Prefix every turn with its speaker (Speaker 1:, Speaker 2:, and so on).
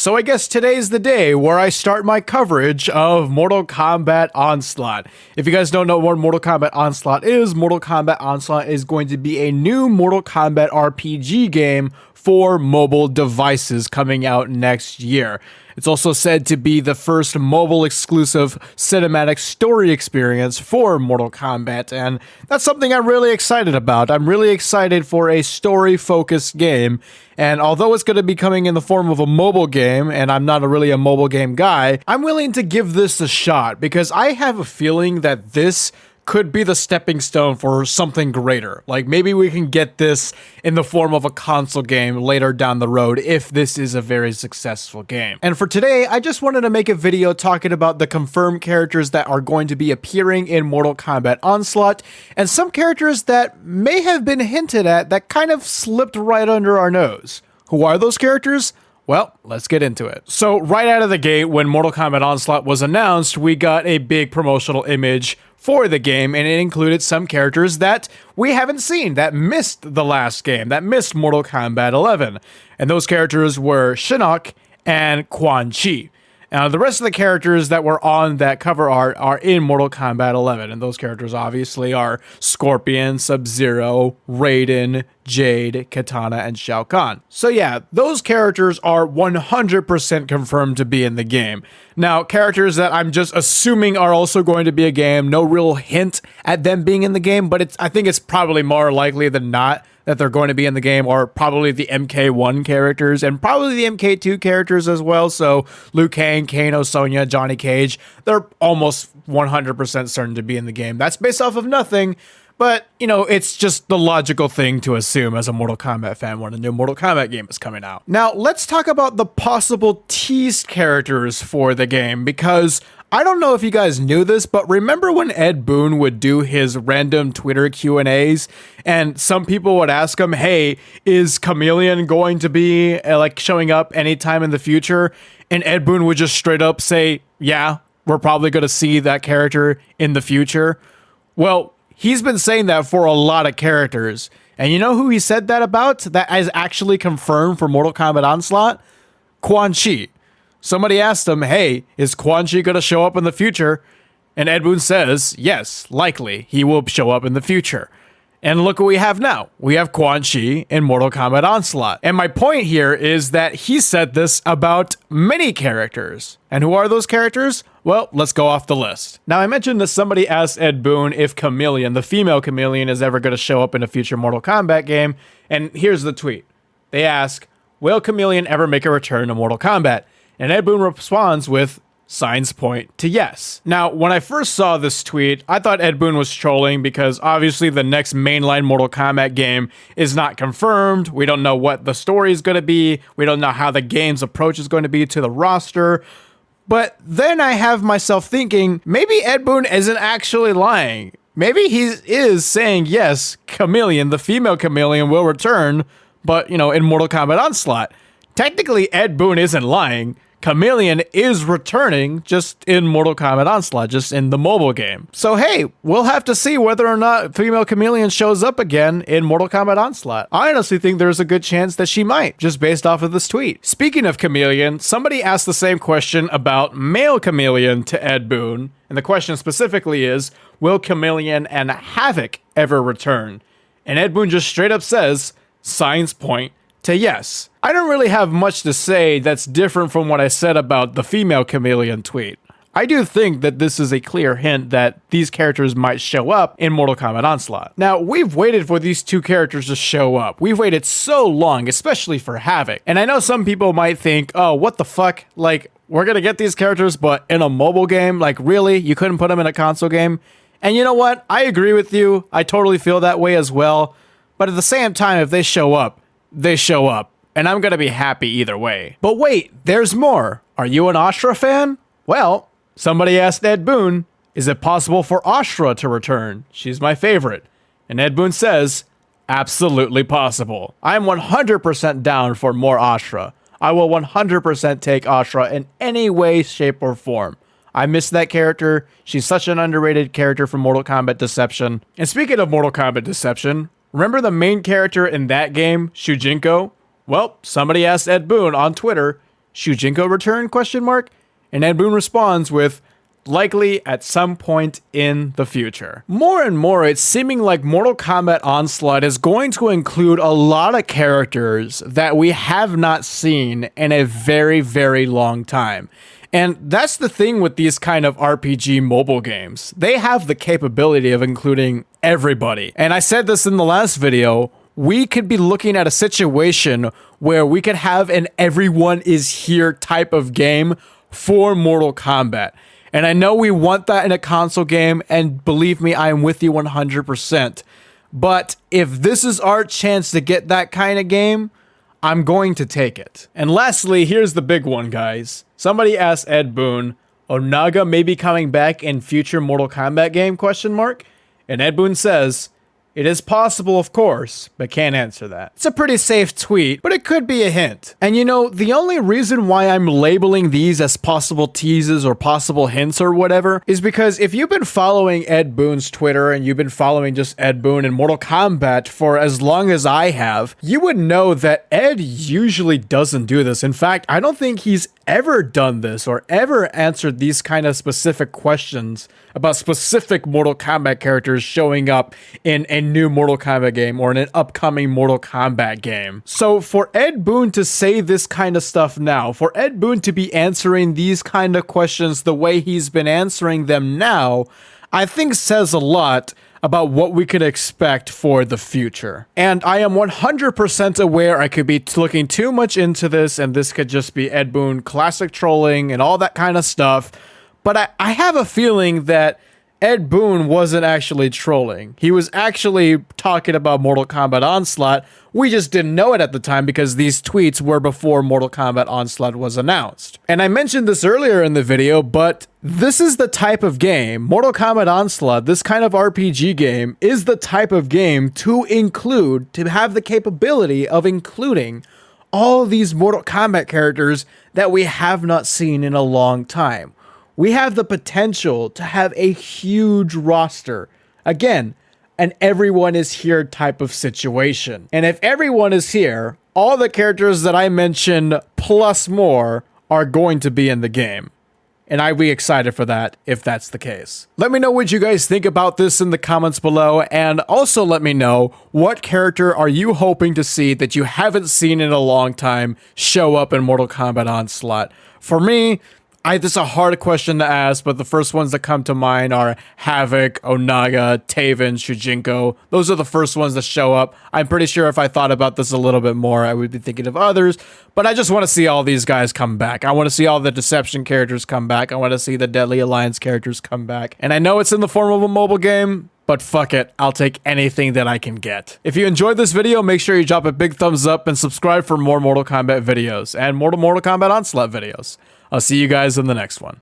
Speaker 1: So I guess today's the day where I start my coverage of Mortal Kombat Onslaught. If you guys don't know what Mortal Kombat Onslaught is going to be a new Mortal Kombat RPG game for mobile devices coming out next year. It's also said to be the first mobile exclusive cinematic story experience for Mortal Kombat, and that's something I'm really excited about. I'm really excited for a story-focused game, and although it's going to be coming in the form of a mobile game, and I'm not really a mobile game guy, I'm willing to give this a shot because I have a feeling that this could be the stepping stone for something greater. Like maybe we can get this in the form of a console game later down the road if this is a very successful game. And for today, I just wanted to make a video talking about the confirmed characters that are going to be appearing in Mortal Kombat Onslaught and some characters that may have been hinted at that kind of slipped right under our nose. Who are those characters? Well, let's get into it. So right out of the gate, when Mortal Kombat Onslaught was announced, we got a big promotional image for the game, and it included some characters that we haven't seen, that missed the last game, that missed Mortal Kombat 11. And those characters were Shinnok and Quan Chi. Now, the rest of the characters that were on that cover art are in Mortal Kombat 11, and those characters obviously are Scorpion, Sub-Zero, Raiden, Jade, Katana, and Shao Kahn. So yeah, those characters are 100% confirmed to be in the game. Now, characters that I'm just assuming are also going to be a game, no real hint at them being in the game, but I think it's probably more likely than not that they're going to be in the game, or probably the MK1 characters and probably the MK2 characters as well. So Liu Kang, Kano, Sonya, Johnny Cage, they're almost 100% certain to be in the game. That's based off of nothing, but you know, it's just the logical thing to assume as a Mortal Kombat fan when a new Mortal Kombat game is coming out. Now, let's talk about the possible teased characters for the game, because I don't know if you guys knew this, but remember when Ed Boon would do his random Twitter Q&As and some people would ask him, hey, is Chameleon going to be like showing up anytime in the future? And Ed Boon would just straight up say, yeah, we're probably going to see that character in the future. Well, he's been saying that for a lot of characters. And you know who he said that about? That is actually confirmed for Mortal Kombat Onslaught? Quan Chi. Somebody asked him, hey, is Quan Chi going to show up in the future? And Ed Boon says, yes, likely, he will show up in the future. And look what we have now. We have Quan Chi in Mortal Kombat Onslaught. And my point here is that he said this about many characters. And who are those characters? Well, let's go off the list. Now, I mentioned that somebody asked Ed Boon if Chameleon, the female Chameleon, is ever going to show up in a future Mortal Kombat game. And here's the tweet. They ask, will Chameleon ever make a return to Mortal Kombat? And Ed Boon responds with, signs point to yes. Now, when I first saw this tweet, I thought Ed Boon was trolling because obviously the next mainline Mortal Kombat game is not confirmed. We don't know what the story is going to be. We don't know how the game's approach is going to be to the roster. But then I have myself thinking, maybe Ed Boon isn't actually lying. Maybe he is saying, yes, Chameleon, the female Chameleon, will return, but, you know, in Mortal Kombat Onslaught. Technically, Ed Boon isn't lying. Chameleon is returning just in Mortal Kombat Onslaught, just in the mobile game. So hey, we'll have to see whether or not female Chameleon shows up again in Mortal Kombat Onslaught. I honestly think there's a good chance that she might, just based off of this tweet. Speaking of Chameleon, somebody asked the same question about male Chameleon to Ed Boon, and the question specifically is, will Chameleon and Havoc ever return? And Ed Boon just straight up says, signs point to yes. I don't really have much to say that's different from what I said about the female Chameleon tweet. I do think that this is a clear hint that these characters might show up in Mortal Kombat Onslaught. Now, we've waited for these two characters to show up. We've waited so long, especially for Havoc. And I know some people might think, oh, what the fuck? Like, we're gonna get these characters, but in a mobile game? Like, really? You couldn't put them in a console game? And you know what? I agree with you. I totally feel that way as well. But at the same time, if they show up, they show up. And I'm gonna be happy either way. But wait, there's more. Are you an Ashra fan? Well, somebody asked Ed Boon, is it possible for Ashra to return? She's my favorite. And Ed Boon says, absolutely possible. I'm 100% down for more Ashra. I will 100% take Ashra in any way, shape, or form. I miss that character. She's such an underrated character from Mortal Kombat Deception. And speaking of Mortal Kombat Deception, remember the main character in that game, Shujinko? Well, somebody asked Ed Boon on Twitter, Shujinko return? And Ed Boon responds with, likely at some point in the future. More and more, it's seeming like Mortal Kombat Onslaught is going to include a lot of characters that we have not seen in a very, very long time. And that's the thing with these kind of RPG mobile games. They have the capability of including everybody. And I said this in the last video, we could be looking at a situation where we could have an everyone is here type of game for Mortal Kombat. And I know we want that in a console game, and believe me, I am with you 100%. But if this is our chance to get that kind of game, I'm going to take it. And lastly, here's the big one, guys. Somebody asked Ed Boon, Onaga may be coming back in future Mortal Kombat game, And Ed Boon says, it is possible, of course, but can't answer that. It's a pretty safe tweet, but it could be a hint. And you know, the only reason why I'm labeling these as possible teases or possible hints or whatever is because if you've been following Ed Boon's Twitter and you've been following just Ed Boon and Mortal Kombat for as long as I have, you would know that Ed usually doesn't do this. In fact, I don't think he's ever done this or ever answered these kind of specific questions about specific Mortal Kombat characters showing up in a new Mortal Kombat game or in an upcoming Mortal Kombat game. So for Ed Boon to say this kind of stuff now, for Ed Boon to be answering these kind of questions the way he's been answering them now, I think says a lot about what we could expect for the future. And I am 100% aware I could be looking too much into this and this could just be Ed Boon classic trolling and all that kind of stuff. But I have a feeling that Ed Boon wasn't actually trolling. He was actually talking about Mortal Kombat Onslaught. We just didn't know it at the time because these tweets were before Mortal Kombat Onslaught was announced. And I mentioned this earlier in the video, but this is the type of game, Mortal Kombat Onslaught, this kind of RPG game, is the type of game to include, to have the capability of including all these Mortal Kombat characters that we have not seen in a long time. We have the potential to have a huge roster. Again, an everyone is here type of situation. And if everyone is here, all the characters that I mentioned plus more are going to be in the game. And I'd be excited for that if that's the case. Let me know what you guys think about this in the comments below, and also let me know what character are you hoping to see that you haven't seen in a long time show up in Mortal Kombat Onslaught. For me, this is a hard question to ask, but the first ones that come to mind are Havoc, Onaga, Taven, Shujinko. Those are the first ones that show up. I'm pretty sure if I thought about this a little bit more, I would be thinking of others, but I just want to see all these guys come back. I want to see all the Deception characters come back. I want to see the Deadly Alliance characters come back. And I know it's in the form of a mobile game, but fuck it, I'll take anything that I can get. If you enjoyed this video, make sure you drop a big thumbs up and subscribe for more Mortal Kombat videos and more Mortal Kombat Onslaught videos. I'll see you guys in the next one.